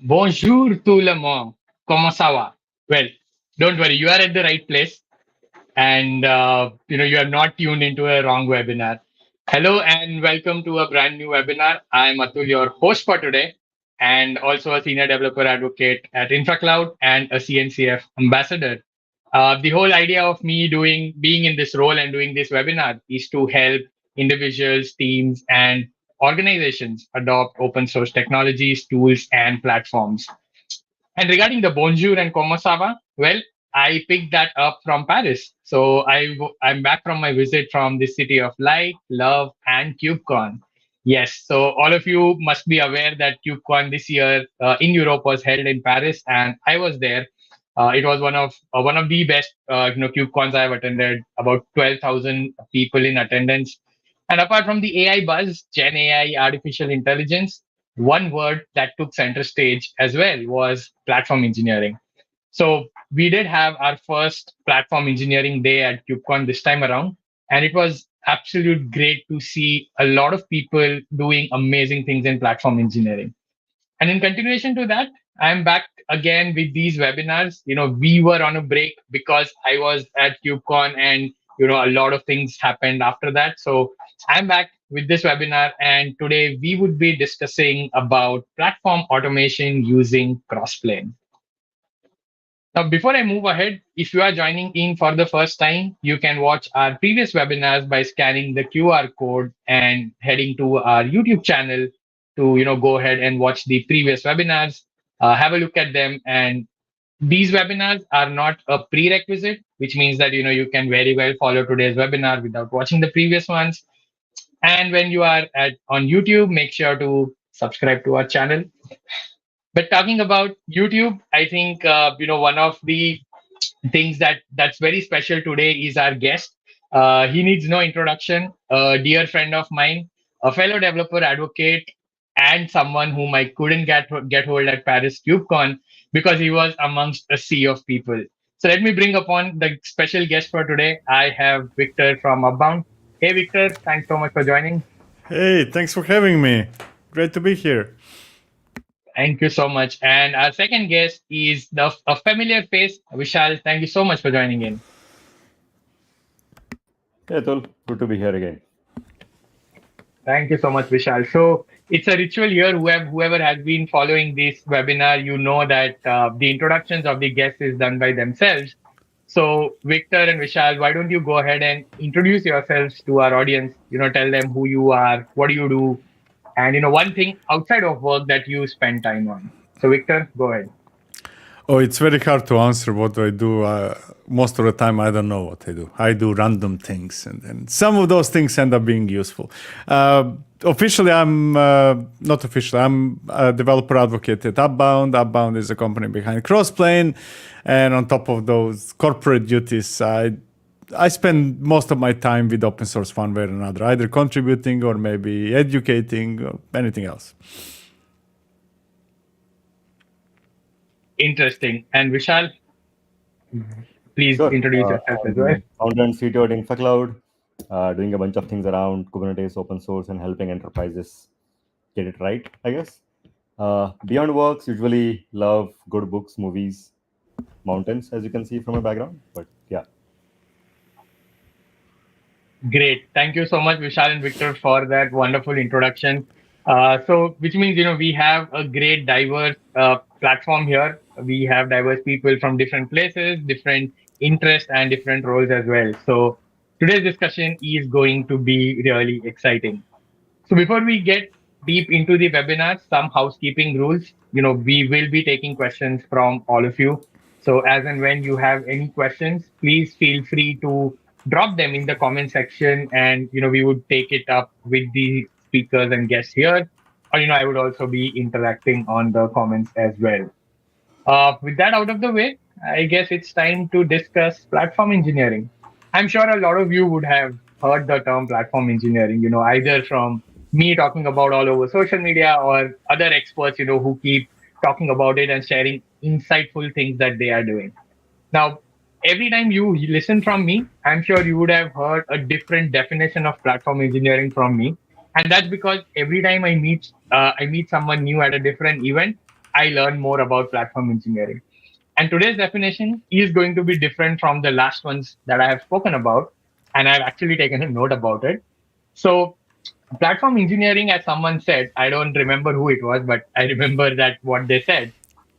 Bonjour tout le monde. Comment ça va? Well, don't worry, you are at the right place, and you have not tuned into a wrong webinar. Hello and welcome to a brand new webinar. I'm Atul, your host for today, and also a senior developer advocate at InfraCloud and a CNCF ambassador. The whole idea of me being in this role and doing this webinar is to help individuals, teams, and organizations adopt open source technologies, tools, and platforms. And regarding the bonjour and comment ça va, well, I picked that up from Paris. So I'm back from my visit from the city of light, love, and KubeCon. Yes, so all of you must be aware that KubeCon this year in Europe was held in Paris, and I was there. It was one of the best KubeCons I've attended. About 12,000 people in attendance. And apart from the AI buzz, Gen AI, artificial intelligence, one word that took center stage as well was platform engineering. So we did have our first platform engineering day at KubeCon this time around, and it was absolute great to see a lot of people doing amazing things in platform engineering. And in continuation to that, I'm back again with these webinars. We were on a break because I was at KubeCon and a lot of things happened after that. So I'm back with this webinar, and today we would be discussing about platform automation using Crossplane. Now, before I move ahead, if you are joining in for the first time, you can watch our previous webinars by scanning the QR code and heading to our YouTube channel to go ahead and watch the previous webinars, have a look at them. And these webinars are not a prerequisite, which means that you can very well follow today's webinar without watching the previous ones. And when you are on YouTube, make sure to subscribe to our channel. But talking about YouTube, I think one of the things that's very special today is our guest. He needs no introduction. A dear friend of mine, a fellow developer advocate, and someone whom I couldn't get hold at Paris KubeCon because he was amongst a sea of people. So let me bring upon the special guest for today. I have Victor from Upbound. Hey, Victor, thanks so much for joining. Hey, thanks for having me. Great to be here. Thank you so much. And our second guest is a familiar face, Vishal. Thank you so much for joining in. Hey, Atul. Good to be here again. Thank you so much, Vishal. So it's a ritual here. Whoever has been following this webinar, you know that the introductions of the guests is done by themselves. So Victor and Vishal, why don't you go ahead and introduce yourselves to our audience? Tell them who you are, what do you do, and one thing outside of work that you spend time on. So Victor, go ahead. Oh, it's very hard to answer what I do. Most of the time, I don't know what I do. I do random things, and some of those things end up being useful. Officially, I'm not officially. I'm a developer advocate at Upbound. Upbound is a company behind Crossplane, and on top of those corporate duties, I spend most of my time with open source one way or another, either contributing or maybe educating or anything else. Interesting. And Vishal, please Sure. introduce yourself as well. Founder and CTO at InfraCloud, doing a bunch of things around Kubernetes, open source, and helping enterprises get it right, I guess. Beyond works, usually love good books, movies, mountains, as you can see from my background. But yeah. Great. Thank you so much, Vishal and Victor, for that wonderful introduction. Which means, we have a great diverse platform here. We have diverse people from different places, different interests, and different roles as well. So today's discussion is going to be really exciting. So before we get deep into the webinar, some housekeeping rules. We will be taking questions from all of you. So as and when you have any questions, please feel free to drop them in the comment section, and we would take it up with the speakers and guests here. Or I would also be interacting on the comments as well. With that out of the way, I guess it's time to discuss platform engineering. I'm sure a lot of you would have heard the term platform engineering, either from me talking about all over social media or other experts, who keep talking about it and sharing insightful things that they are doing. Now, every time you listen from me, I'm sure you would have heard a different definition of platform engineering from me. And that's because every time I meet someone new at a different event, I learned more about platform engineering. And today's definition is going to be different from the last ones that I have spoken about. And I've actually taken a note about it. So platform engineering, as someone said, I don't remember who it was, but I remember that what they said.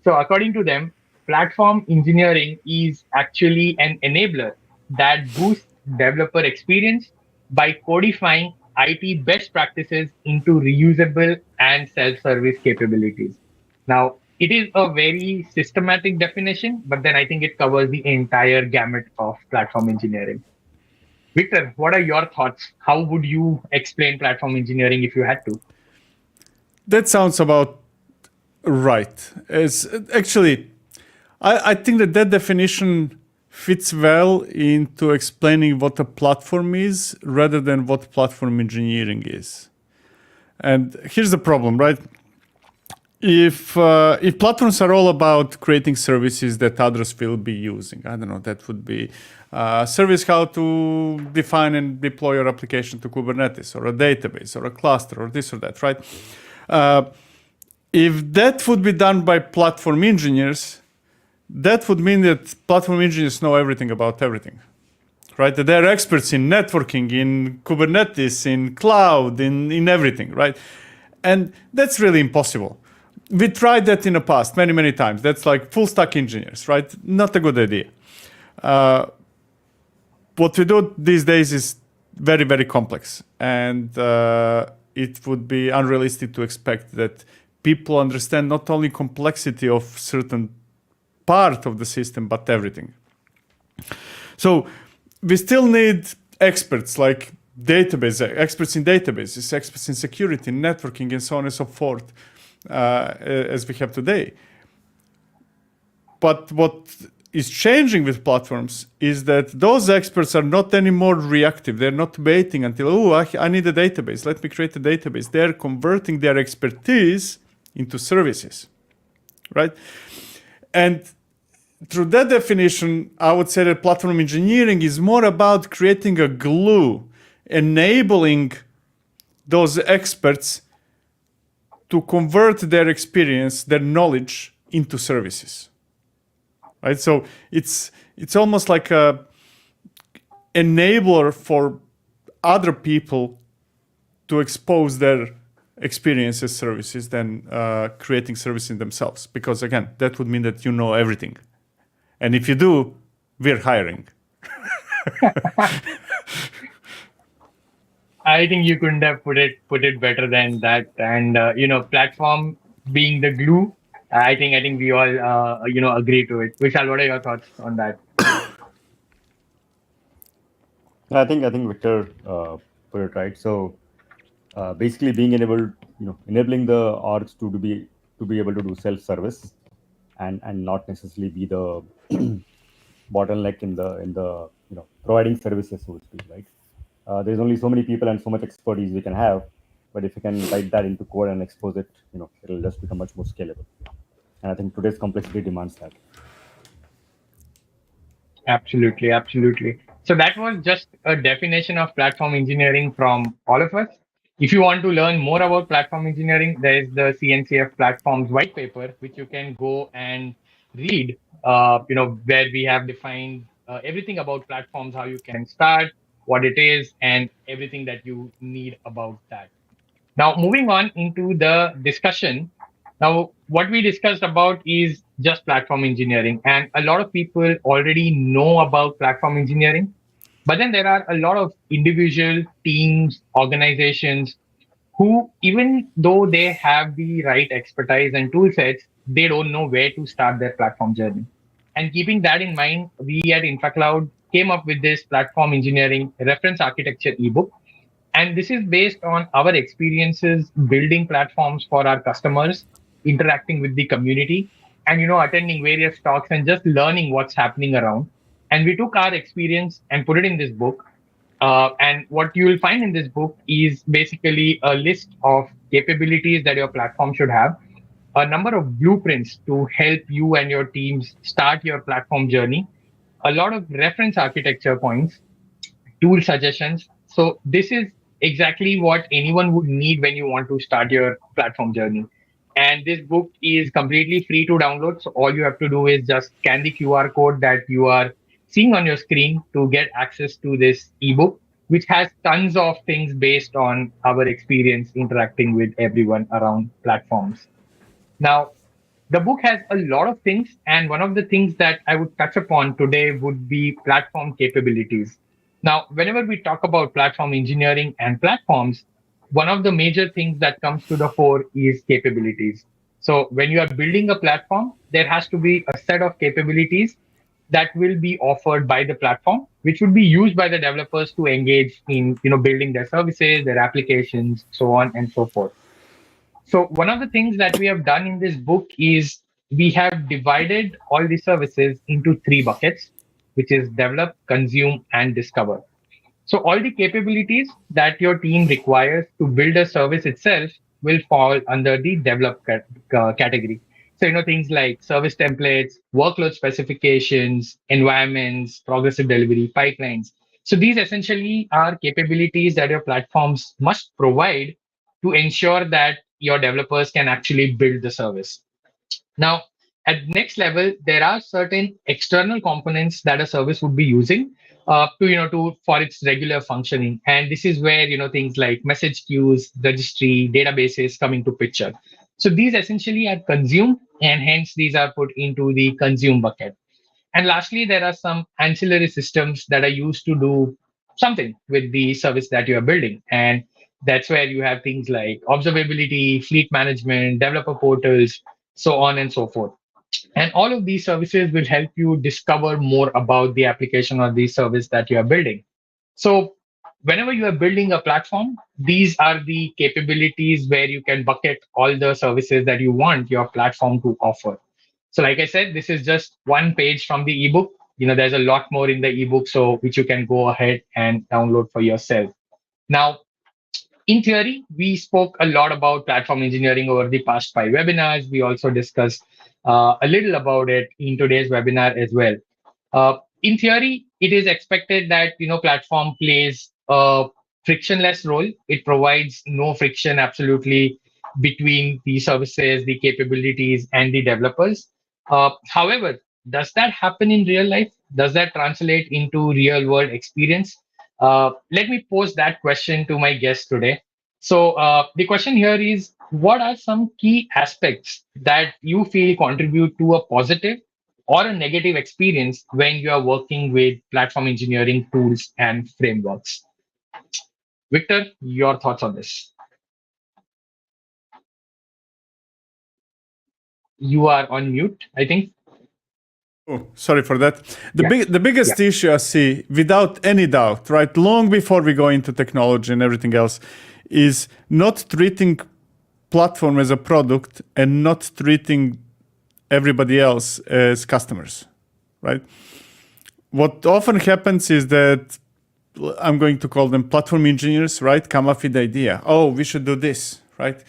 So according to them, platform engineering is actually an enabler that boosts developer experience by codifying IT best practices into reusable and self-service capabilities. Now, it is a very systematic definition, but then I think it covers the entire gamut of platform engineering. Victor, what are your thoughts? How would you explain platform engineering if you had to? That sounds about right. It's actually, I think that definition fits well into explaining what a platform is rather than what platform engineering is. And here's the problem, right? If platforms are all about creating services that others will be using, I don't know, that would be service how to define and deploy your application to Kubernetes or a database or a cluster or this or that, right? If that would be done by platform engineers, that would mean that platform engineers know everything about everything, right? That they're experts in networking, in Kubernetes, in cloud, in everything, right? And that's really impossible. We tried that in the past many, many times. That's like full stack engineers, right? Not a good idea. What we do these days is very, very complex. And it would be unrealistic to expect that people understand not only complexity of certain part of the system, but everything. So we still need experts like experts in databases, experts in security, networking, and so on and so forth, as we have today. But what is changing with platforms is that those experts are not anymore reactive. They're not waiting until, I need a database. Let me create a database. They're converting their expertise into services, right? And through that definition, I would say that platform engineering is more about creating a glue, enabling those experts to convert their experience, their knowledge into services. Right? So it's almost like a enabler for other people to expose their experience as services than creating services themselves. Because again, that would mean that you know everything. And if you do, we're hiring. I think you couldn't have put it better than that. And platform being the glue, I think we all agree to it. Vishal, what are your thoughts on that? I think Victor put it right. So basically, being enabled, enabling the orgs to be able to do self-service, and not necessarily be the bottleneck in the providing services, so to speak, right? There's only so many people and so much expertise we can have, but if you can write that into code and expose it, it'll just become much more scalable. And I think today's complexity demands that. Absolutely, absolutely. So that was just a definition of platform engineering from all of us. If you want to learn more about platform engineering, there is the CNCF platforms white paper, which you can go and read. Where we have defined everything about platforms, how you can start, what it is, and everything that you need about that. Now, moving on into the discussion. Now, what we discussed about is just platform engineering, and a lot of people already know about platform engineering. But then there are a lot of individual teams, organizations who, even though they have the right expertise and tool sets, they don't know where to start their platform journey. And keeping that in mind, we at InfraCloud came up with this platform engineering reference architecture ebook. And this is based on our experiences building platforms for our customers, interacting with the community, and attending various talks and just learning what's happening around. And we took our experience and put it in this book. And what you will find in this book is basically a list of capabilities that your platform should have, a number of blueprints to help you and your teams start your platform journey, a lot of reference architecture points, tool suggestions. So this is exactly what anyone would need when you want to start your platform journey. And this book is completely free to download. So all you have to do is just scan the QR code that you are seeing on your screen to get access to this ebook, which has tons of things based on our experience interacting with everyone around platforms. Now, the book has a lot of things, and one of the things that I would touch upon today would be platform capabilities. Now, whenever we talk about platform engineering and platforms, one of the major things that comes to the fore is capabilities. So, when you are building a platform, there has to be a set of capabilities that will be offered by the platform, which would be used by the developers to engage in, building their services, their applications, so on and so forth. So one of the things that we have done in this book is we have divided all the services into three buckets, which is develop, consume, and discover. So all the capabilities that your team requires to build a service itself will fall under the develop category. So, things like service templates, workload specifications, environments, progressive delivery, pipelines. So these essentially are capabilities that your platforms must provide to ensure that your developers can actually build the service. Now, at next level, there are certain external components that a service would be using to for its regular functioning, and this is where things like message queues, registry, databases come into picture. So these essentially are consumed, and hence these are put into the consume bucket. And lastly, there are some ancillary systems that are used to do something with the service that you are building. And that's where you have things like observability, fleet management, developer portals, so on and so forth. And all of these services will help you discover more about the application or the service that you are building. So, whenever you are building a platform, these are the capabilities where you can bucket all the services that you want your platform to offer. So, like I said, this is just one page from the ebook. There's a lot more in the ebook, so which you can go ahead and download for yourself. Now, in theory, we spoke a lot about platform engineering over the past 5 webinars. We also discussed a little about it in today's webinar as well. In theory, it is expected that platform plays a frictionless role. It provides no friction absolutely between the services, the capabilities, and the developers. However, does that happen in real life? Does that translate into real world experience? Let me pose that question to my guest today. So the question here is, what are some key aspects that you feel contribute to a positive or a negative experience when you are working with platform engineering tools and frameworks? Victor, your thoughts on this? You are on mute, I think. Oh, sorry for that. Yeah. The biggest Yeah. issue I see, without any doubt, right, long before we go into technology and everything else, is not treating platform as a product and not treating everybody else as customers, right? What often happens is that I'm going to call them platform engineers, right? Come up with the idea. Oh, we should do this, right?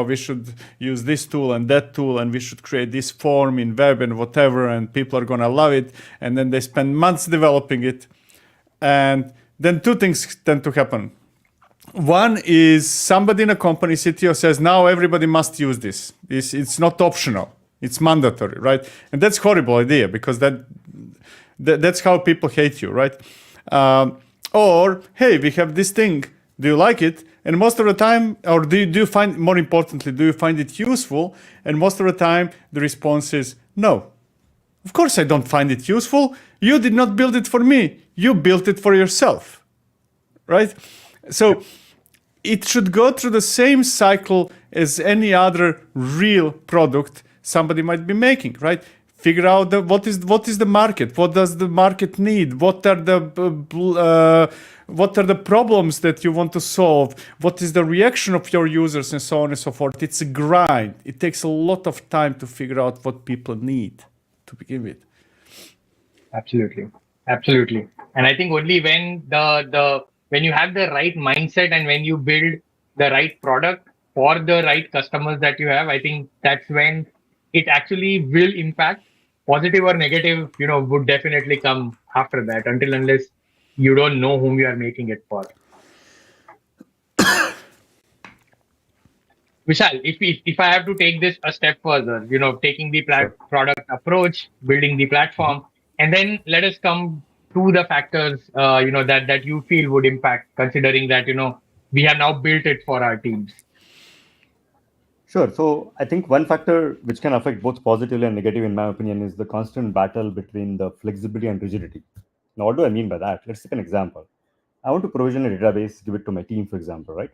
We should use this tool and that tool, and we should create this form in web and whatever, and people are gonna love it. And then they spend months developing it, and then two things tend to happen. One is somebody in a company, CTO, says now everybody must use this. It's not optional; it's mandatory, right? And that's a horrible idea because that's how people hate you, right? Or, hey, we have this thing. Do you like it? And most of the time, or do you find, more importantly, do you find it useful? And most of the time, the response is no. Of course, I don't find it useful. You did not build it for me. You built it for yourself, right? So it should go through the same cycle as any other real product somebody might be making, right? Figure out what is the market, what does the market need, what are the problems that you want to solve, what is the reaction of your users, and so on and so forth. It's a grind. It takes a lot of time to figure out what people need to begin with. Absolutely. And I think only when when you have the right mindset and when you build the right product for the right customers that you have, I think that's when it actually will impact. Positive or negative, would definitely come after that, until unless you don't know whom you are making it for. Vishal, if I have to take this a step further, taking the Sure. product approach, building the Mhm. platform, and then let us come to the factors, that you feel would impact, considering that we have now built it for our teams. Sure. So I think one factor which can affect both positively and negative, in my opinion, is the constant battle between the flexibility and rigidity. Now, what do I mean by that? Let's take an example. I want to provision a database, give it to my team, for example, right?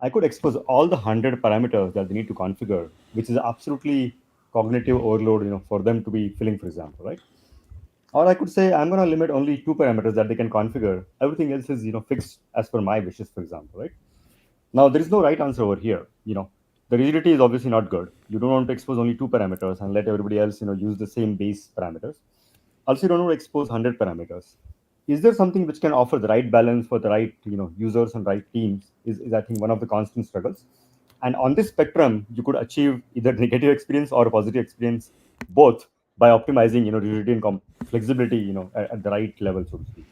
I could expose all the 100 parameters that they need to configure, which is absolutely cognitive overload, for them to be filling, for example, right? Or I could say I'm going to limit only two parameters that they can configure. Everything else is, fixed as per my wishes, for example, right? Now, there is no right answer over here. The rigidity is obviously not good. You don't want to expose only two parameters and let everybody else, use the same base parameters. Also, you don't want to expose 100 parameters. Is there something which can offer the right balance for the right, users and right teams? Is I think one of the constant struggles. And on this spectrum, you could achieve either negative experience or a positive experience, both by optimizing, rigidity and flexibility, at the right level, so to speak.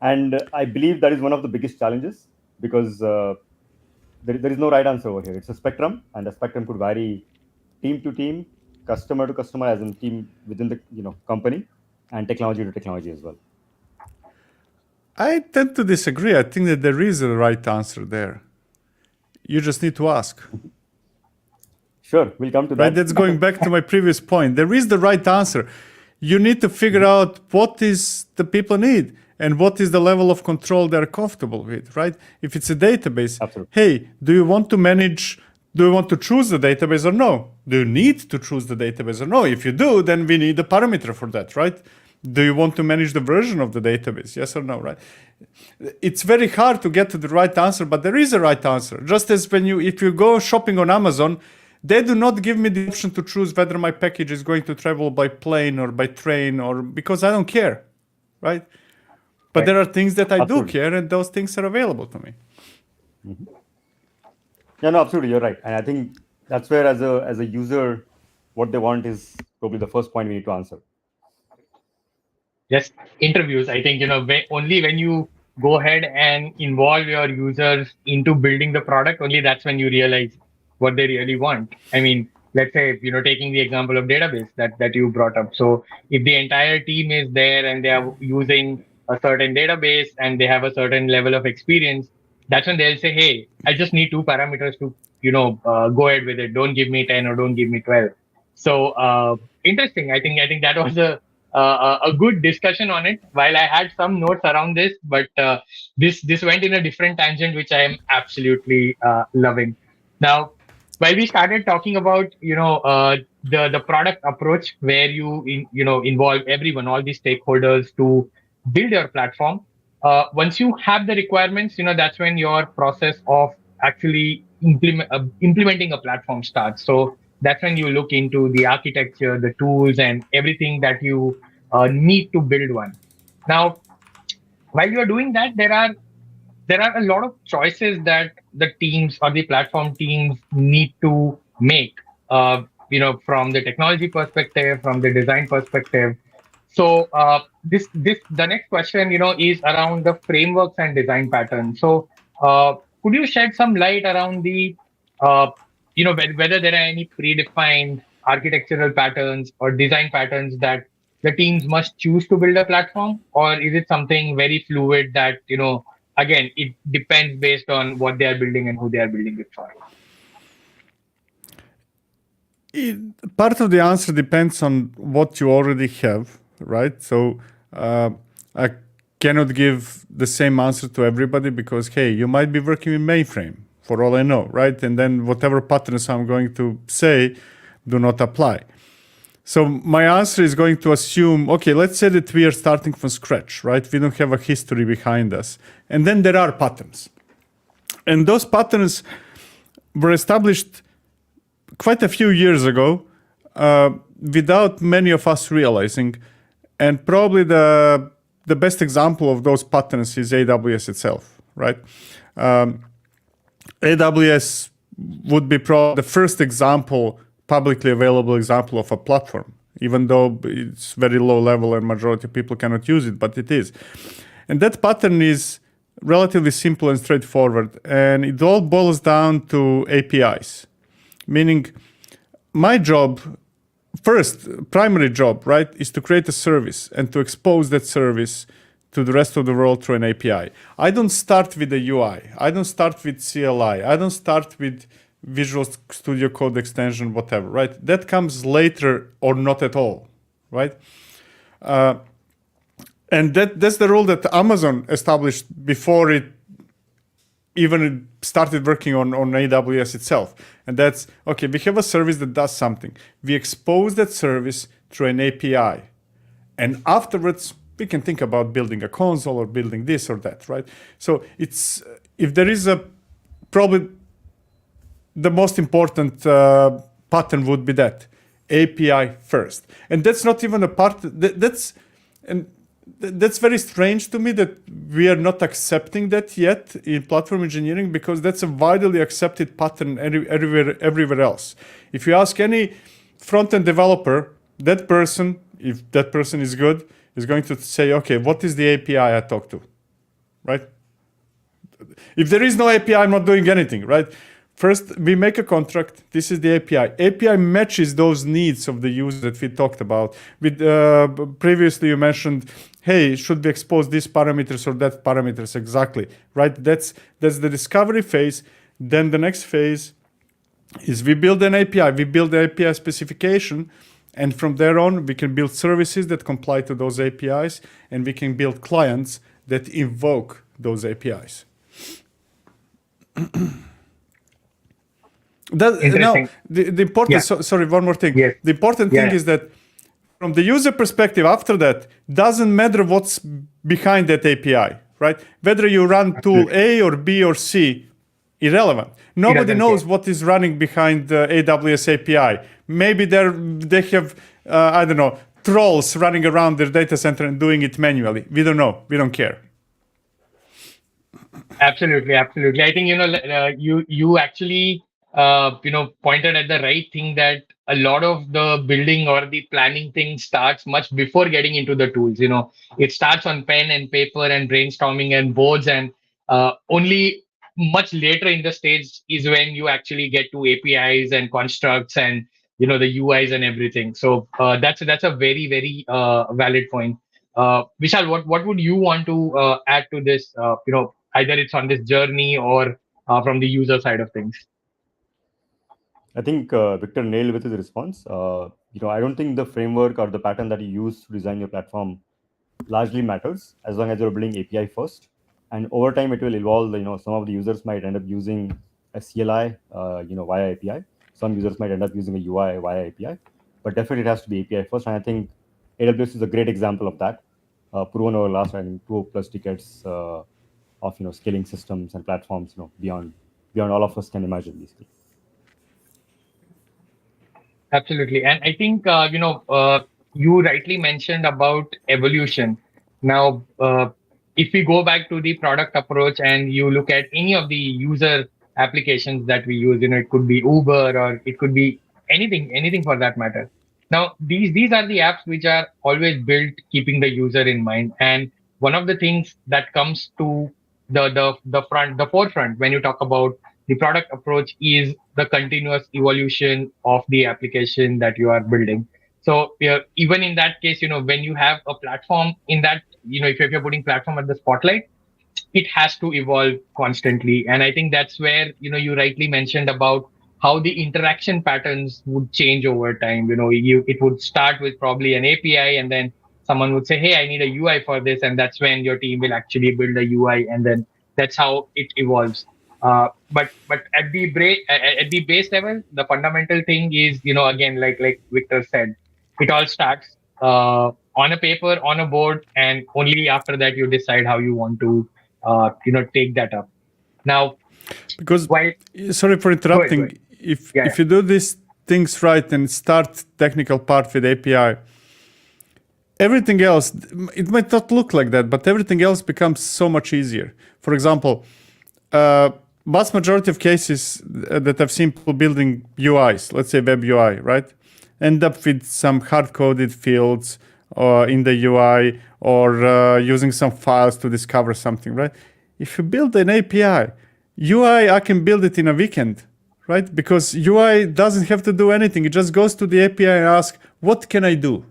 And I believe that is one of the biggest challenges because there is no right answer over here. It's a spectrum, and the spectrum could vary team to team, customer to customer, as in team within the company, and technology to technology as well. I tend to disagree. I think that there is a right answer there. You just need to ask. Sure, we'll come to Right? that. That's going back to my previous point. There is the right answer. You need to figure out what is the people need and what is the level of control they're comfortable with, right? If it's a database, Absolutely. hey, do you want to choose the database or no? Do you need to choose the database or no? If you do, then we need a parameter for that, right? Do you want to manage the version of the database? Yes or no, right? It's very hard to get to the right answer, but there is a right answer. Just as if you go shopping on Amazon, they do not give me the option to choose whether my package is going to travel by plane or by train, or because I don't care, right? But Right. there are things that I do Absolutely. care, and those things are available to me. Yeah, no, absolutely, you're right. And I think that's where, as a user, what they want is probably the first point we need to answer. Just interviews. I think, only when you go ahead and involve your users into building the product, only that's when you realize what they really want. I mean, let's say, taking the example of database that you brought up. So if the entire team is there and they are using a certain database and they have a certain level of experience, that's when they'll say, hey, I just need two parameters to, go ahead with it. Don't give me 10 or don't give me 12. So interesting. I think that was a good discussion on it. While I had some notes around this, but this went in a different tangent, which I am absolutely loving. Now, while we started talking about the product approach, where involve everyone, all the stakeholders to build your platform. Once you have the requirements, that's when your process of actually implementing a platform starts. So that's when you look into the architecture, the tools, and everything that you need to build one. Now, while you are doing that, there are a lot of choices that the teams or the platform teams need to make. From the technology perspective, from the design perspective. So this the next question, is around the frameworks and design patterns. So could you shed some light around the whether there are any predefined architectural patterns or design patterns that the teams must choose to build a platform, or is it something very fluid that again it depends based on what they are building and who they are building it for? Part of the answer depends on what you already have, right? So I cannot give the same answer to everybody because, hey, you might be working with mainframe for all I know, right? And then whatever patterns I'm going to say do not apply. So my answer is going to assume, okay, let's say that we are starting from scratch, right? We don't have a history behind us. And then there are patterns. And those patterns were established quite a few years ago without many of us realizing. And probably the best example of those patterns is AWS itself, right? AWS would be probably the first example, publicly available example of a platform, even though it's very low level and majority of people cannot use it, but it is. And that pattern is relatively simple and straightforward. And it all boils down to APIs, Meaning, my job, first primary job, right, is to create a service and to expose that service to the rest of the world through an API. I don't start with the UI. I don't start with CLI. I don't start with Visual Studio Code extension, whatever, right? That comes later or not at all, right? And that's the rule that Amazon established before it even started working on AWS itself. And that's, okay, we have a service that does something. We expose that service through an API. And afterwards, we can think about building a console or building this or that, right? So it's, if there is a, probably the most important pattern would be that, API first. And that's not even a part, that's very strange to me that we are not accepting that yet in platform engineering, because that's a widely accepted pattern everywhere else. If you ask any front-end developer, that person, if that person is good, is going to say, okay, what is the API I talk to, right? If there is no API, I'm not doing anything, right? First, we make a contract. This is the API. API matches those needs of the user that we talked about. With previously, you mentioned, hey, should we expose these parameters or that parameters exactly, right? That's the discovery phase. Then the next phase is we build an API. We build the API specification, and from there on, we can build services that comply to those APIs, and we can build clients that invoke those APIs. Now, the important, sorry, one more thing. Yes. The important thing is that from the user perspective, after that, doesn't matter what's behind that API, right? Whether you run tool A or B or C, irrelevant. Nobody knows what is running behind the AWS API. Maybe they have, I don't know, trolls running around their data center and doing it manually. We don't know. We don't care. Absolutely. I think, you actually, pointed at the right thing, that a lot of the building or the planning thing starts much before getting into the tools. It starts on pen and paper and brainstorming and boards, and only much later in the stage is when you actually get to APIs and constructs and the UIs and everything. So that's a very, very valid point. Vishal, what would you want to add to this? Either it's on this journey or from the user side of things. I think Victor nailed with his response. I don't think the framework or the pattern that you use to design your platform largely matters, as long as you're building API first. And over time, it will evolve. Some of the users might end up using a CLI, via API. Some users might end up using a UI via API. But definitely, it has to be API first. And I think AWS is a great example of that, proven over the last 2+ decades of scaling systems and platforms, beyond all of us can imagine, basically. Absolutely. And I think, you rightly mentioned about evolution. Now, if we go back to the product approach and you look at any of the user applications that we use, it could be Uber or it could be anything for that matter. Now, these are the apps which are always built keeping the user in mind. And one of the things that comes to the forefront when you talk about the product approach is the continuous evolution of the application that you are building. So even in that case, when you have a platform in that, if you're putting platform at the spotlight, it has to evolve constantly. And I think that's where, you rightly mentioned about how the interaction patterns would change over time. It would start with probably an API, and then someone would say, hey, I need a UI for this. And that's when your team will actually build a UI. And then that's how it evolves. But at the base level, the fundamental thing is, again, like Victor said, it all starts on a paper, on a board, and only after that you decide how you want to, take that up. Now, because sorry for interrupting. Go ahead. If you do these things right and start technical part with API, everything else, it might not look like that, but everything else becomes so much easier. For example, vast majority of cases that I've seen people building UIs, let's say web UI, right, end up with some hard-coded fields in the UI or using some files to discover something, right? If you build an API, UI, I can build it in a weekend, right? Because UI doesn't have to do anything. It just goes to the API and asks, what can I do?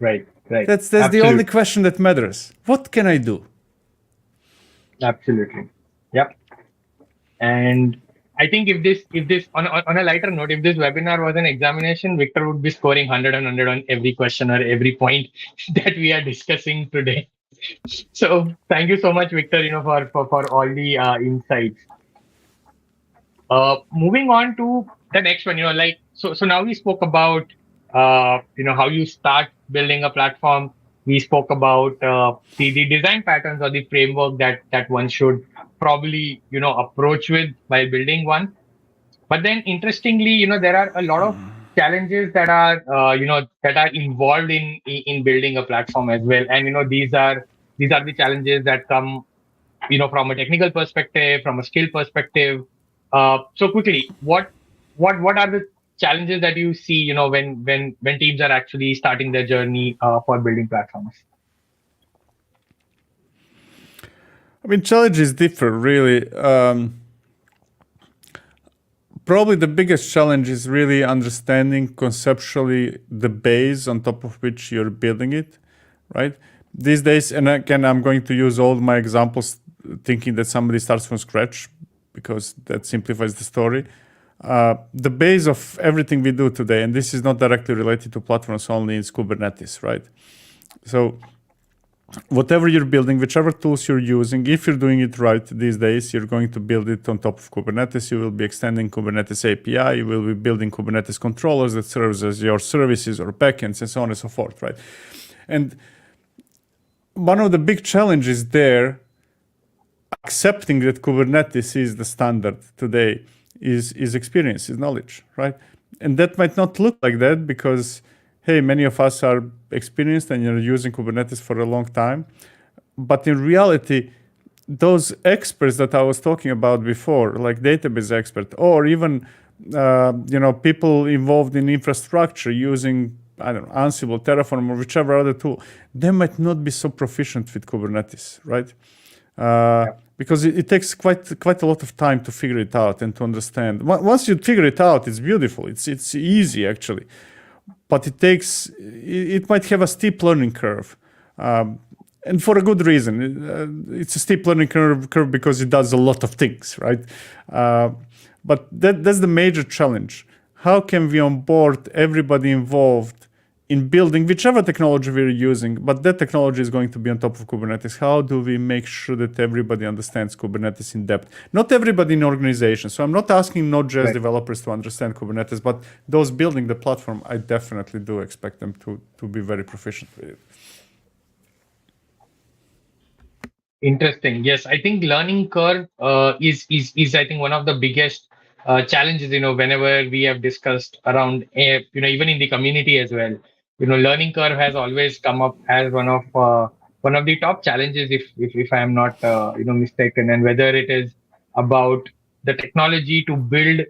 Right. That's the only question that matters. What can I do? Absolutely. Yep. And I think if this on a lighter note, if this webinar was an examination, Victor would be scoring 100 and 100 on every question or every point that we are discussing today. So thank you so much, Victor, for all the insights. Moving on to the next one, so now we spoke about how you start building a platform. We spoke about the design patterns or the framework that one should probably approach with while building one. But then interestingly, there are a lot of challenges that are involved in building a platform as well. And these are the challenges that come from a technical perspective, from a skill perspective. So quickly, what are the challenges that you see, when teams are actually starting their journey for building platforms? I mean, challenges differ really. Probably the biggest challenge is really understanding conceptually the base on top of which you're building it, right? These days, and again, I'm going to use all my examples thinking that somebody starts from scratch because that simplifies the story. The base of everything we do today, and this is not directly related to platforms only, is Kubernetes, right? So whatever you're building, whichever tools you're using, if you're doing it right these days, you're going to build it on top of Kubernetes. You will be extending Kubernetes API. You will be building Kubernetes controllers that serves as your services or backends and so on and so forth, right? And one of the big challenges there, accepting that Kubernetes is the standard today, is experience, is knowledge, right? And that might not look like that because, hey, many of us are experienced and you're using Kubernetes for a long time. But in reality, those experts that I was talking about before, like database expert, or even people involved in infrastructure using, I don't know, Ansible, Terraform, or whichever other tool, they might not be so proficient with Kubernetes, right? Because it takes quite a lot of time to figure it out and to understand. Once you figure it out, it's beautiful. It's easy actually, but it might have a steep learning curve, and for a good reason. It's a steep learning curve because it does a lot of things, right? But that's the major challenge. How can we onboard everybody involved in building whichever technology we're using, but that technology is going to be on top of Kubernetes? How do we make sure that everybody understands Kubernetes in depth? Not everybody in organization. So I'm not asking Node.js developers to understand Kubernetes, but those building the platform, I definitely do expect them to be very proficient with it. Interesting. Yes, I think learning curve is I think one of the biggest challenges. Whenever we have discussed around, even in the community as well. Learning curve has always come up as one of the top challenges, if I am not mistaken, and whether it is about the technology to build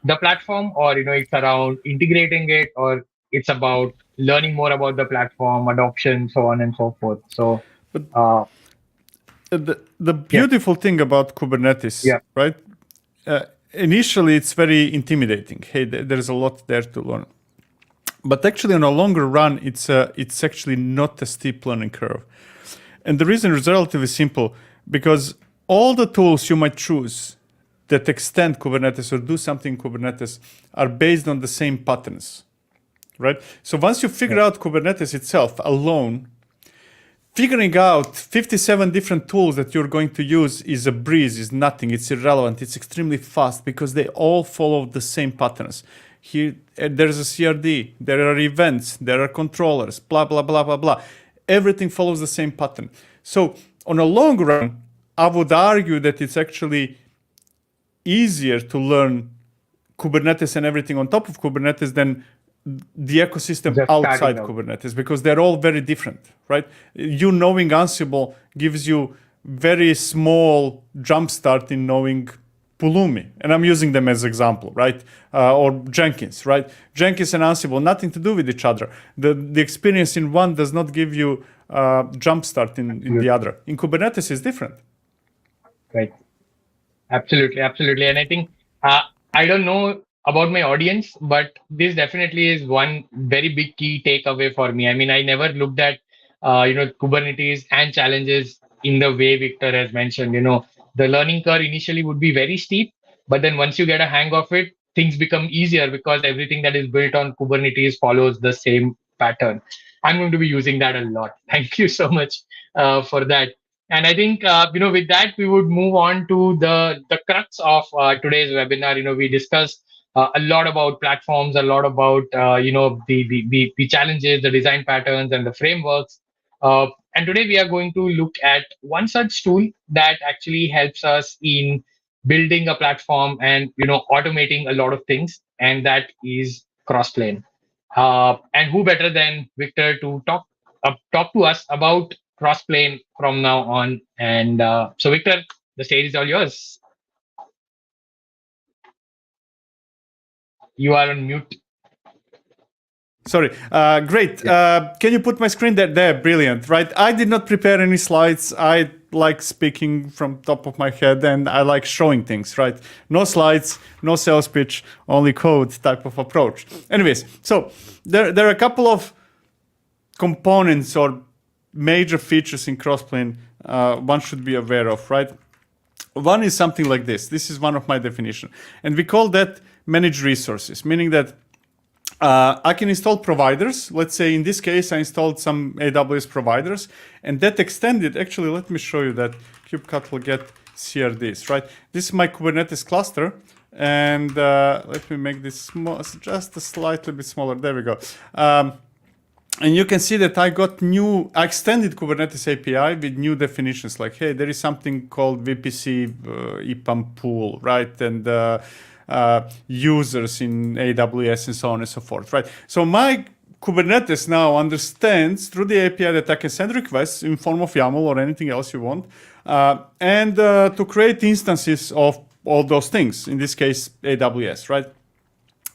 the platform, or it's around integrating it, or it's about learning more about the platform, adoption, so on and so forth. So the beautiful thing about Kubernetes, right? Initially, it's very intimidating. Hey, there's a lot there to learn. But actually, on a longer run, it's actually not a steep learning curve. And the reason is relatively simple, because all the tools you might choose that extend Kubernetes or do something in Kubernetes are based on the same patterns, right? So once you figure out Kubernetes itself alone, figuring out 57 different tools that you're going to use is a breeze, is nothing, it's irrelevant, it's extremely fast because they all follow the same patterns. Here, there's a CRD, there are events, there are controllers, blah, blah, blah, blah, blah. Everything follows the same pattern. So on a long run, I would argue that it's actually easier to learn Kubernetes and everything on top of Kubernetes than the ecosystem just outside Kubernetes, because they're all very different, right? You knowing Ansible gives you very small jumpstart in knowing Pulumi, and I'm using them as example, right? Or Jenkins, right? Jenkins and Ansible, nothing to do with each other. The experience in one does not give you jumpstart in the other. In Kubernetes is different. Right. Absolutely. And I think I don't know about my audience, but this definitely is one very big key takeaway for me. I mean, I never looked at Kubernetes and challenges in the way Victor has mentioned. The learning curve initially would be very steep, but then once you get a hang of it, things become easier because everything that is built on Kubernetes follows the same pattern. I'm going to be using that a lot. Thank you so much for that. And I think with that we would move on to the crux of today's webinar. We discussed a lot about platforms, a lot about the challenges, the design patterns, and the frameworks. And today we are going to look at one such tool that actually helps us in building a platform and automating a lot of things, and that is Crossplane. And who better than Victor to talk to us about Crossplane from now on? And so, Victor, the stage is all yours. You are on mute. Sorry. Great. Can you put my screen there? There, brilliant. Right. I did not prepare any slides. I like speaking from top of my head, and I like showing things. Right. No slides, no sales pitch, only code type of approach. Anyways, so there are a couple of components or major features in Crossplane one should be aware of. Right. One is something like this. This is one of my definition, and we call that managed resources, meaning that I can install providers. Let's say in this case, I installed some AWS providers, and that extended. Actually, let me show you that KubeCut will get CRDs, right? This is my Kubernetes cluster, and let me make this small, just a slightly bit smaller. There we go. And you can see that I extended Kubernetes API with new definitions, like, hey, there is something called VPC EPAM pool, right? And users in AWS and so on and so forth, right? So my Kubernetes now understands through the API that I can send requests in form of YAML or anything else you want, and to create instances of all those things, in this case, AWS, right?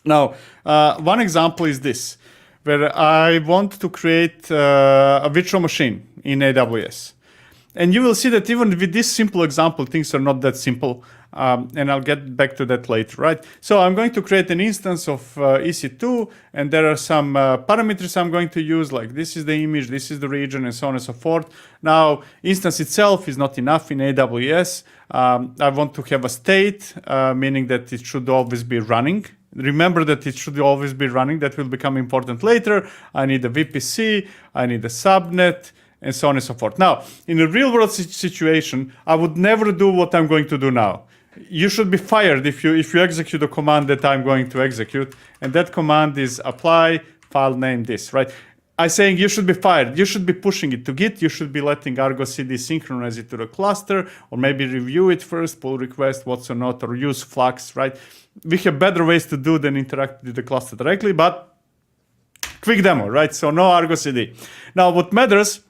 Now, one example is this, where I want to create a virtual machine in AWS. And you will see that even with this simple example, things are not that simple. And I'll get back to that later, right? So I'm going to create an instance of EC2, and there are some parameters I'm going to use, like this is the image, this is the region, and so on and so forth. Now, instance itself is not enough in AWS. I want to have a state, meaning that it should always be running. Remember that it should always be running. That will become important later. I need a VPC, I need a subnet, and so on and so forth. Now, in a real world situation, I would never do what I'm going to do now. You should be fired if you execute a command that I'm going to execute, and that command is apply file name this, right? I'm saying you should be fired. You should be pushing it to Git. You should be letting Argo CD synchronize it to the cluster, or maybe review it first, pull request, what's or not, or use Flux, right? We have better ways to do than interact with the cluster directly, but quick demo, right? So no Argo CD. Now, what matters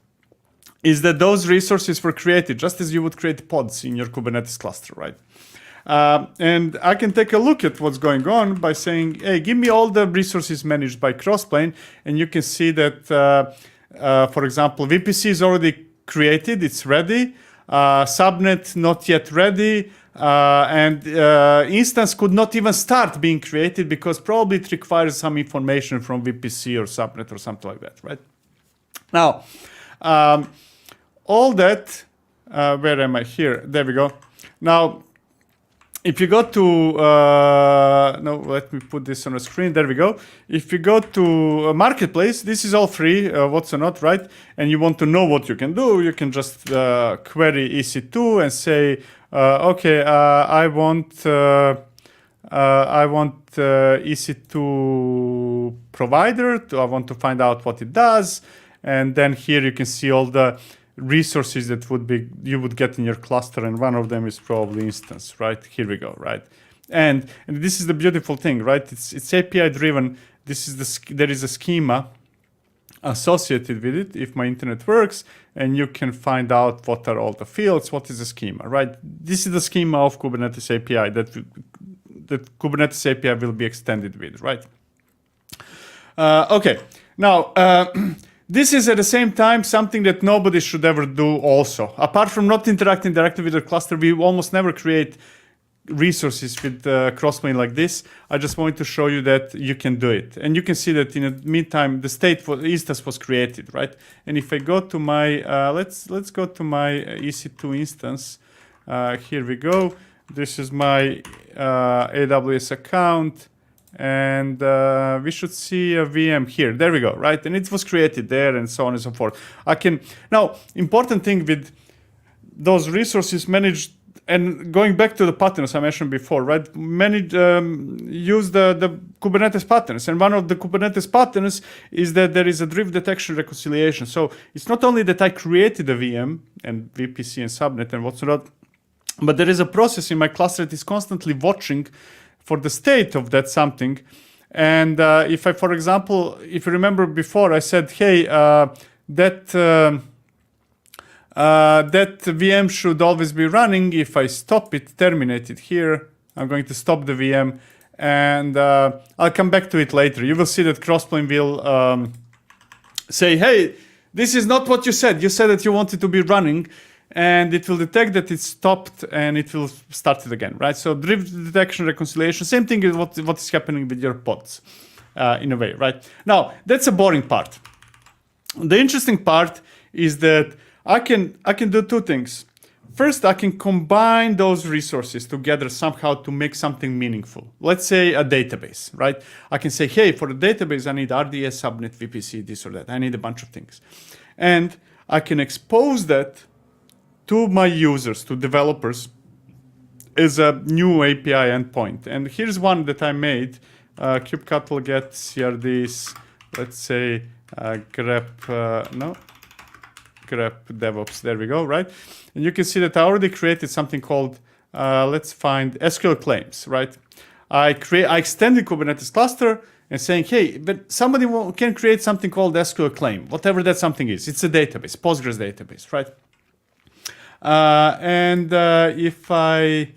is that those resources were created just as you would create pods in your Kubernetes cluster, right? And I can take a look at what's going on by saying, hey, give me all the resources managed by Crossplane. And you can see that, for example, VPC is already created. It's ready. Subnet not yet ready. And instance could not even start being created because probably it requires some information from VPC or subnet or something like that, right? Now, all that, where am I here? There we go. Now, if you go to, no, let me put this on the screen. There we go. If you go to a marketplace, this is all free, what's or not, right? And you want to know what you can do, you can just query EC2 and say, okay, I want EC2 provider. I want to find out what it does. And then here you can see all the resources that you would get in your cluster, and one of them is probably instance, right? Here we go, right? And this is the beautiful thing, right? It's API driven. There is a schema associated with it if my internet works, and you can find out what are all the fields, what is the schema, right? This is the schema of Kubernetes API that Kubernetes API will be extended with, right? Okay, now. This is at the same time something that nobody should ever do also. Apart from not interacting directly with the cluster, we almost never create resources with Crossplane like this. I just wanted to show you that you can do it. And you can see that in the meantime, the state for instance was created, right? And if I go to my, let's go to my EC2 instance. Here we go. This is my AWS account. And we should see a VM here. There we go, right? And it was created there and so on and so forth. Now, important thing with those resources managed, and going back to the patterns I mentioned before, right? Use the Kubernetes patterns. And one of the Kubernetes patterns is that there is a drift detection reconciliation. So it's not only that I created a VM and VPC and subnet and whatnot, but there is a process in my cluster that is constantly watching for the state of that something. And if I, for example, if you remember before, I said, hey, that VM should always be running. If I stop it, terminate it here, I'm going to stop the VM, and I'll come back to it later. You will see that Crossplane will say, hey, this is not what you said. You said that you want it to be running, and it will detect that it's stopped, and it will start it again, right? So drift detection, reconciliation, same thing is what is happening with your pods in a way, right? Now, that's a boring part. The interesting part is that I can do two things. First, I can combine those resources together somehow to make something meaningful. Let's say a database, right? I can say, hey, for a database, I need RDS, subnet, VPC, this or that. I need a bunch of things. And I can expose that to my users, to developers, as a new API endpoint. And here's one that I made. kubectl get CRDs, let's say grep DevOps, there we go, right? And you can see that I already created something called, let's find SQL claims, right? I extended Kubernetes cluster and saying, hey, but somebody can create something called SQL claim, whatever that something is. It's a database, Postgres database, right? If I,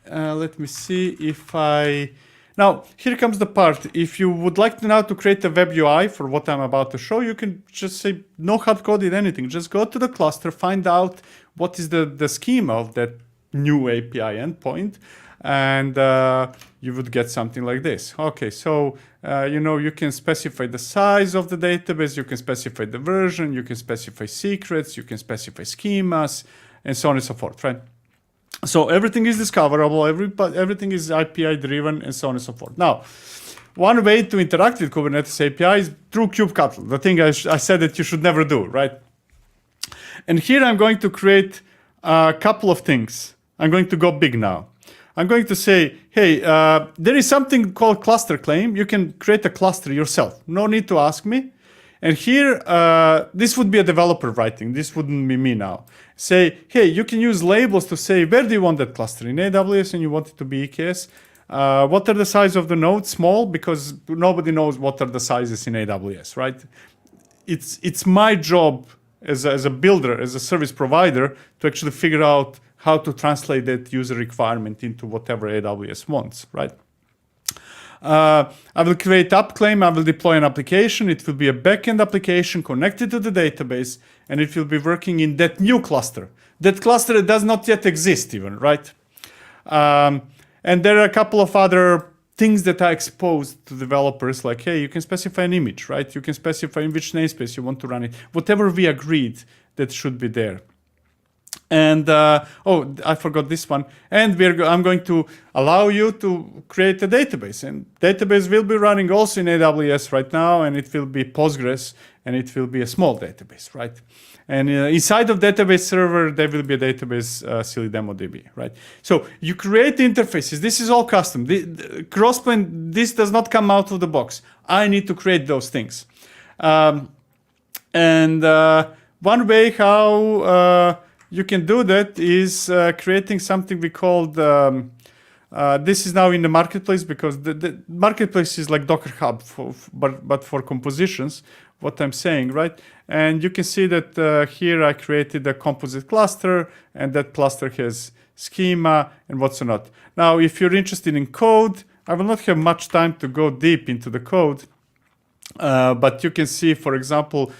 let me see, if I, now, here comes the part. If you would like now to create a web UI for what I'm about to show, you can just say, no hard coded anything. Just go to the cluster, find out what is the schema of that new API endpoint, and you would get something like this. Okay, so, you can specify the size of the database, you can specify the version, you can specify secrets, you can specify schemas, and so on and so forth, right? So everything is discoverable, everything is API driven, and so on and so forth. Now, one way to interact with Kubernetes API is through kubectl, the thing I said that you should never do, right? And here I'm going to create a couple of things. I'm going to go big now. I'm going to say, hey, there is something called cluster claim. You can create a cluster yourself. No need to ask me. And here, this would be a developer writing. This wouldn't be me now. Say, hey, you can use labels to say, where do you want that cluster? In AWS, and you want it to be EKS. What are the size of the nodes? Small, because nobody knows what are the sizes in AWS, right? It's my job as a builder, as a service provider, to actually figure out how to translate that user requirement into whatever AWS wants, right? I will create app claim, I will deploy an application, it will be a backend application connected to the database, and it will be working in that new cluster. That cluster does not yet exist even, right? And there are a couple of other things that I exposed to developers, like, hey, you can specify an image, right? You can specify in which namespace you want to run it. Whatever we agreed, that should be there. And, oh, I forgot this one. And I'm going to allow you to create a database. And database will be running also in AWS right now, and it will be Postgres, and it will be a small database, right? And inside of database server, there will be a database silly-demo-db, right? So you create interfaces. This is all custom. The Crossplane, this does not come out of the box. I need to create those things. One way how you can do that is creating something we called, this is now in the marketplace, because the marketplace is like Docker Hub, but for compositions, what I'm saying, right? And you can see that here I created a composite cluster, and that cluster has schema and what's not. Now, if you're interested in code, I will not have much time to go deep into the code, but you can see, for example,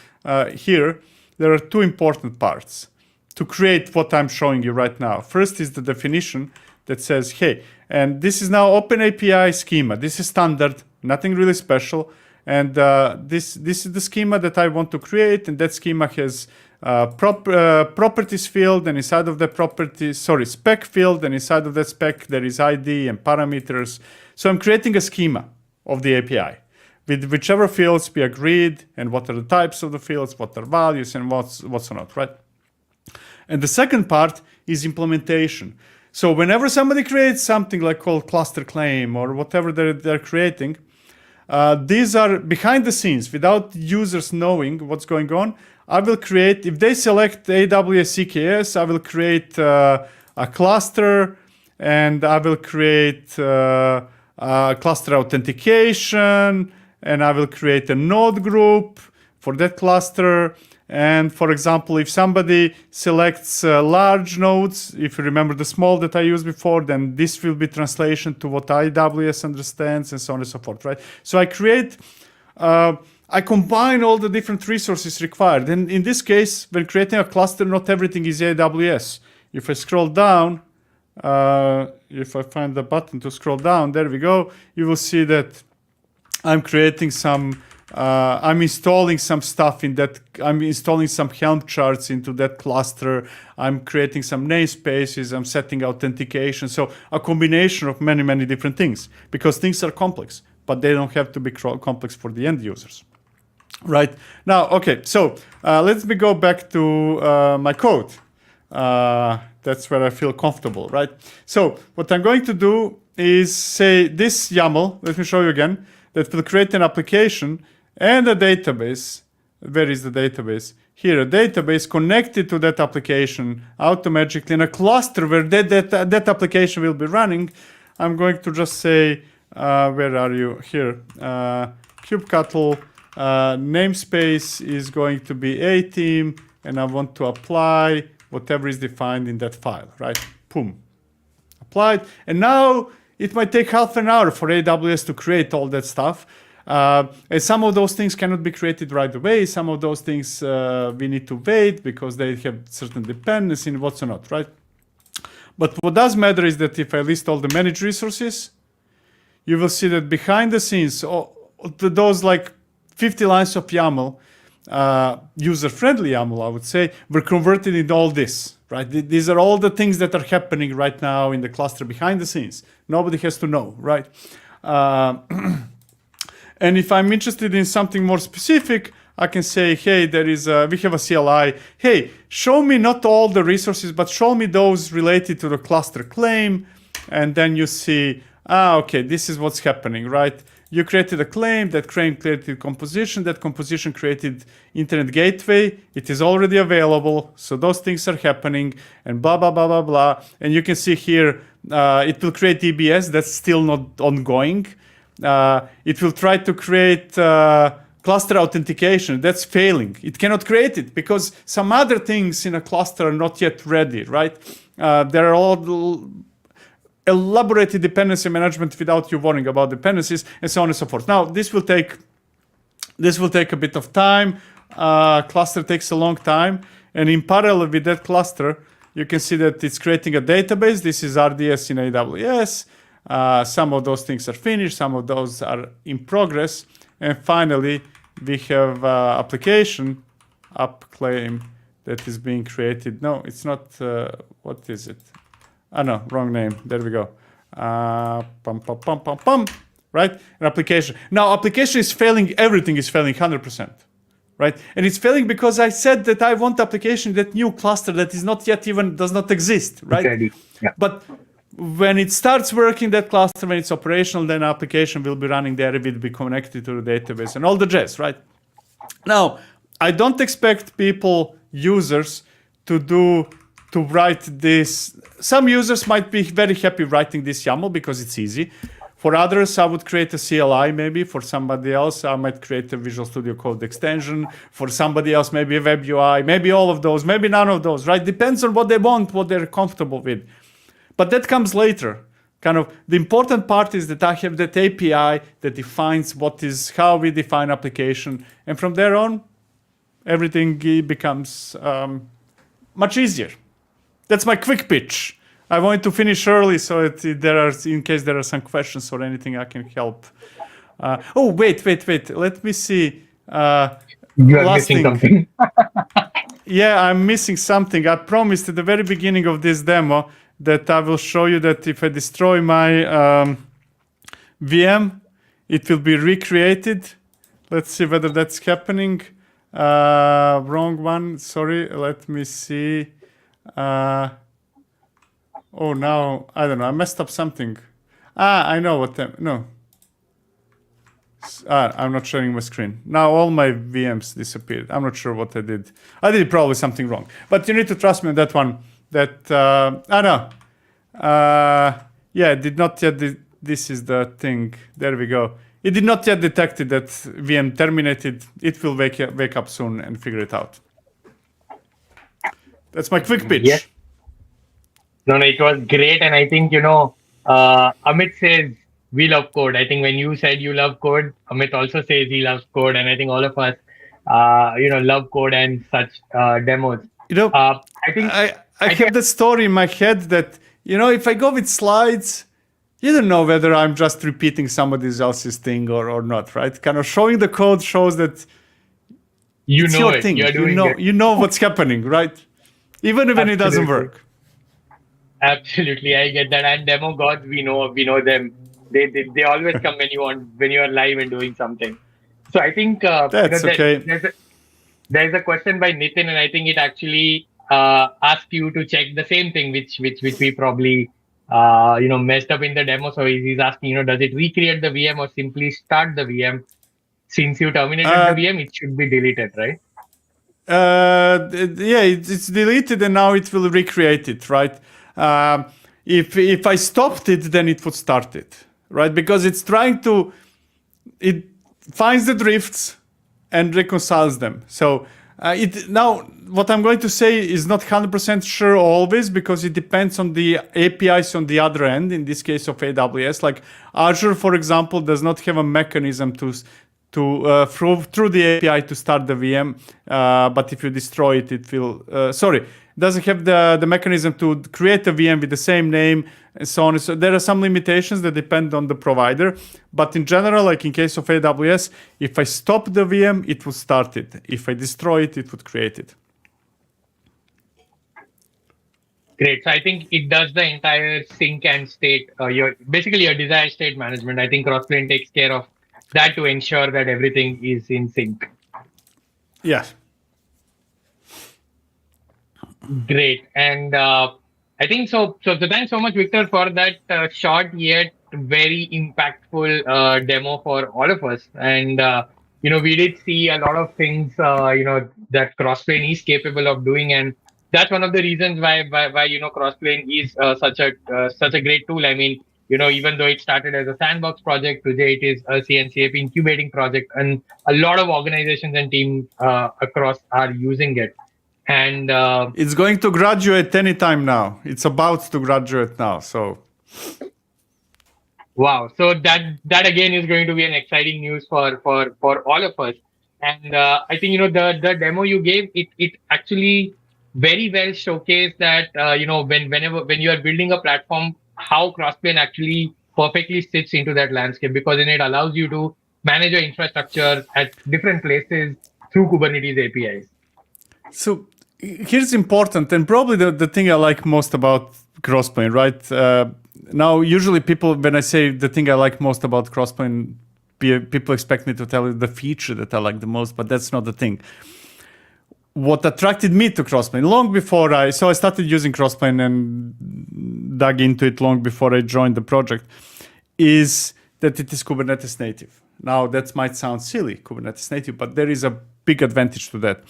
here, there are two important parts to create what I'm showing you right now. First is the definition that says, hey, and this is now Open API schema. This is standard, nothing really special. And this is the schema that I want to create, and that schema has properties field, and inside of the spec field, and inside of that spec there is ID and parameters. So I'm creating a schema of the API with whichever fields we agreed, and what are the types of the fields, what are values, and what's not, right? And the second part is implementation. So whenever somebody creates something like called cluster claim or whatever they're creating, these are behind the scenes without users knowing what's going on. I will create, if they select AWS CKS, I will create a cluster, and I will create cluster authentication, and I will create a node group for that cluster. And for example, if somebody selects large nodes, if you remember the small that I used before, then this will be translation to what AWS understands, and so on and so forth, right? So I create, I combine all the different resources required. And in this case, when creating a cluster, not everything is AWS. If I scroll down, if I find the button to scroll down, there we go, you will see that I'm creating some, I'm installing some stuff in that, I'm installing some Helm charts into that cluster, I'm creating some namespaces, I'm setting authentication. So a combination of many, many different things, because things are complex, but they don't have to be complex for the end users. Right now, okay, so let me go back to my code. That's where I feel comfortable, right? So what I'm going to do is say this YAML, let me show you again, that will create an application and a database. Where is the database? Here, a database connected to that application automatically in a cluster where that application will be running. I'm going to just say, where are you? Here, kubectl namespace is going to be a team, and I want to apply whatever is defined in that file, right? Boom, applied. And now it might take half an hour for AWS to create all that stuff. And some of those things cannot be created right away. Some of those things we need to wait because they have certain dependency in what's or not, right? But what does matter is that if I list all the managed resources, you will see that behind the scenes, those like 50 lines of YAML, user-friendly YAML, I would say, were converted into all this, right? These are all the things that are happening right now in the cluster behind the scenes. Nobody has to know, right? And if I'm interested in something more specific, I can say, hey, we have a CLI. Hey, show me not all the resources, but show me those related to the cluster claim. And then you see, okay, this is what's happening, right? You created a claim, that claim created composition, that composition created internet gateway. It is already available, so those things are happening, and blah, blah, blah, blah, blah. And you can see here, it will create EBS, that's still not ongoing. It will try to create cluster authentication, that's failing. It cannot create it because some other things in a cluster are not yet ready, right? There are all elaborated dependency management without you worrying about dependencies, and so on and so forth. Now, this will take a bit of time. Cluster takes a long time, and in parallel with that cluster, you can see that it's creating a database. This is RDS in AWS. Some of those things are finished, some of those are in progress, and finally, we have application app claim that is being created. No, it's not. What is it? No, wrong name. There we go. Right? An application. Now, application is failing. Everything is failing 100%. Right? And it's failing because I said that I want application, that new cluster that is not yet even, does not exist. Right? Okay. Yeah. But when it starts working, that cluster, when it's operational, then application will be running there. It will be connected to the database and all the jazz. Right? Now, I don't expect users, to write this. Some users might be very happy writing this YAML because it's easy. For others, I would create a CLI maybe. For somebody else, I might create a Visual Studio Code extension. For somebody else, maybe a web UI, maybe all of those, maybe none of those, right? Depends on what they want, what they're comfortable with. But that comes later. Kind of the important part is that I have that API that defines how we define application. And from there on, everything becomes much easier. That's my quick pitch I wanted to finish early, so in case there are some questions or anything, I can help. Wait. Let me see. You are Last missing thing. something. Yeah, I'm missing something. I promised at the very beginning of this demo that I will show you that if I destroy my VM, it will be recreated. Let's see whether that's happening. Wrong one. Sorry. Let me see. Now I don't know. I messed up something. I know what. No. I'm not showing my screen. Now all my VMs disappeared. I'm not sure what I did. I did probably something wrong. But you need to trust me on that one. It did not yet. This is the thing. There we go. It did not yet detected that VM terminated. It will wake up soon and figure it out. That's my quick pitch. Yeah. No, it was great. And I think, Amit says we love code. I think when you said you love code, Amit also says he loves code. And I think all of us, love code and such demos. I have the story in my head that, if I go with slides, you don't know whether I'm just repeating somebody else's thing or not, right? Kind of showing the code shows that it's your thing. You're doing it. You know what's happening, right? Even when it doesn't work. Absolutely, I get that. And demo gods, we know them. They always come when you are live and doing something. So I think that's okay. There's a question by Nitin, and I think it actually asks you to check the same thing, which we probably messed up in the demo. So he's asking, does it recreate the VM or simply start the VM? Since you terminated the VM, it should be deleted, right? It's deleted and now it will recreate it, right? If I stopped it, then it would start it, right? Because it finds the drifts and reconciles them. So now what I'm going to say is not 100% sure always, because it depends on the APIs on the other end. In this case of AWS, like Azure, for example, does not have a mechanism to through the API to start the VM, but if you destroy it, it will. Doesn't have the mechanism to create a VM with the same name and so on. So there are some limitations that depend on the provider. But in general, like in case of AWS, if I stop the VM, it will start it. If I destroy it, it would create it. Great. So I think it does the entire sync and state, your desired state management. I think Crossplane takes care of that to ensure that everything is in sync. Yes. Great. And I think so. So thanks so much, Victor, for that short yet very impactful demo for all of us. And we did see a lot of things that Crossplane is capable of doing, and that's one of the reasons why Crossplane is such a great tool. I mean, even though it started as a sandbox project, today it is a CNCF incubating project, and a lot of organizations and teams across are using it. And it's going to graduate anytime now. It's about to graduate now. So, wow! So that again is going to be an exciting news for all of us. And I think the demo you gave, it actually very well showcased that when you are building a platform, how Crossplane actually perfectly sits into that landscape, because then it allows you to manage your infrastructure at different places through Kubernetes APIs. So here's important, and probably the thing I like most about Crossplane, right? Now, usually people, when I say the thing I like most about Crossplane, people expect me to tell you the feature that I like the most, but that's not the thing. What attracted me to Crossplane long before I started using Crossplane and dug into it long before I joined the project, is that it is Kubernetes native. Now, that might sound silly, Kubernetes native, but there is a big advantage to that.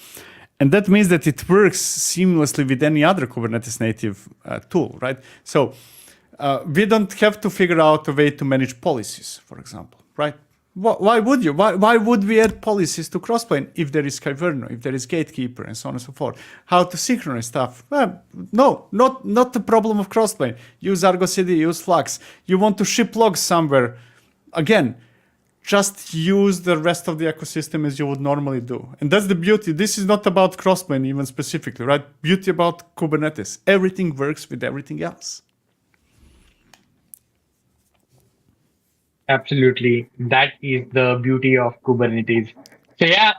And that means that it works seamlessly with any other Kubernetes native tool, right? So we don't have to figure out a way to manage policies, for example, right? Why would you? Why would we add policies to Crossplane if there is Kyverno, if there is Gatekeeper, and so on and so forth? How to synchronize stuff? No, not the problem of Crossplane. Use Argo CD, use Flux. You want to ship logs somewhere? Again, just use the rest of the ecosystem as you would normally do. And that's the beauty. This is not about Crossplane even specifically, right? Beauty about Kubernetes. Everything works with everything else. Absolutely. That is the beauty of Kubernetes. So yeah,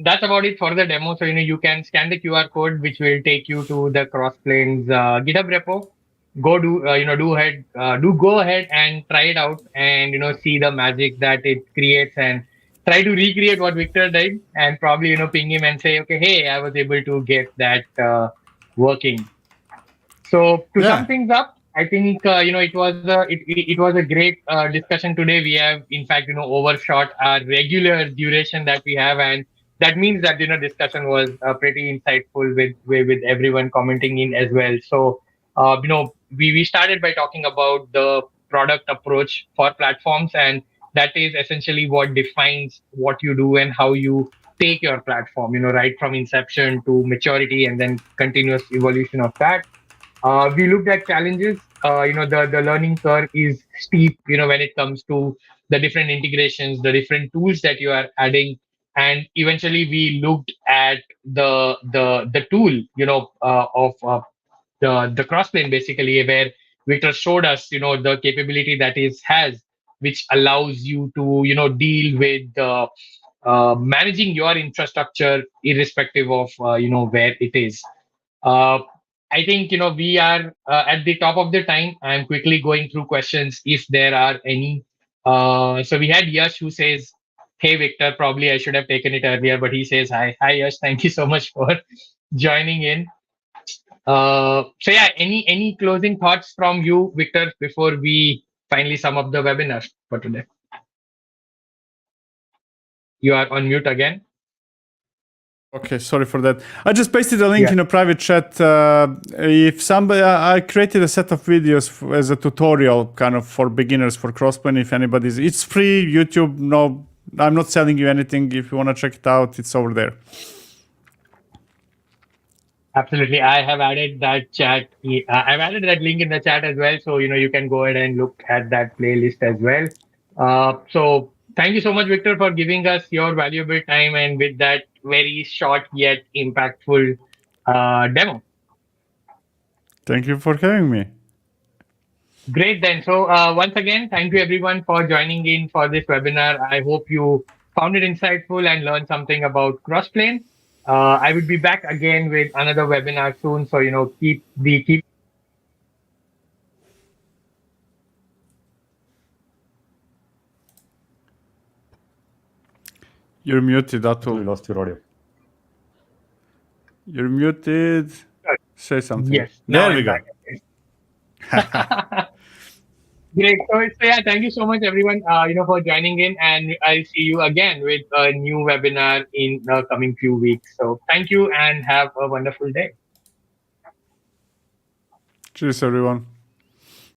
that's about it for the demo. So you can scan the QR code, which will take you to the Crossplane's GitHub repo. Go do do ahead do go ahead and try it out, and see the magic that it creates, and try to recreate what Victor did, and probably ping him and say, okay, hey, I was able to get that working. So to sum Yeah. things up, I think it was a great discussion today. We have in fact overshot our regular duration that we have, and that means that discussion was pretty insightful with everyone commenting in as well. So we started by talking about the product approach for platforms, and that is essentially what defines what you do and how you take your platform, right from inception to maturity and then continuous evolution of that. We looked at challenges. The learning curve is steep. When it comes to the different integrations, the different tools that you are adding, and eventually we looked at the tool, of the Crossplane basically, where Victor showed us, the capability that is has, which allows you to, deal with managing your infrastructure irrespective of where it is. Uh, I think we are at the top of the time. I'm quickly going through questions if there are any. So we had Yash who says, "Hey Victor, probably I should have taken it earlier," but he says, "Hi Yash, thank you so much for joining in." So yeah, any closing thoughts from you, Victor, before we finally sum up the webinar for today? You are on mute again. Okay, sorry for that. I just pasted a link Yeah. in a private chat. If somebody, I created a set of videos as a tutorial, kind of for beginners for Crossplane. If anybody's, it's free. YouTube. No, I'm not selling you anything. If you want to check it out, it's over there. Absolutely. I have added that chat. I've added that link in the chat as well. So, you can go ahead and look at that playlist as well. So thank you so much, Victor, for giving us your valuable time and with that very short yet impactful demo. Thank you for having me. Great then. So once again, thank you everyone for joining in for this webinar. I hope you found it insightful and learned something about Crossplane. I will be back again with another webinar soon. So, keep You're muted, We Atul. lost your audio. You're muted. Say something. Yes. Now There we I'm go. back. Great. So yeah, thank you so much, everyone. For joining in, and I'll see you again with a new webinar in the coming few weeks. So thank you and have a wonderful day. Cheers, everyone.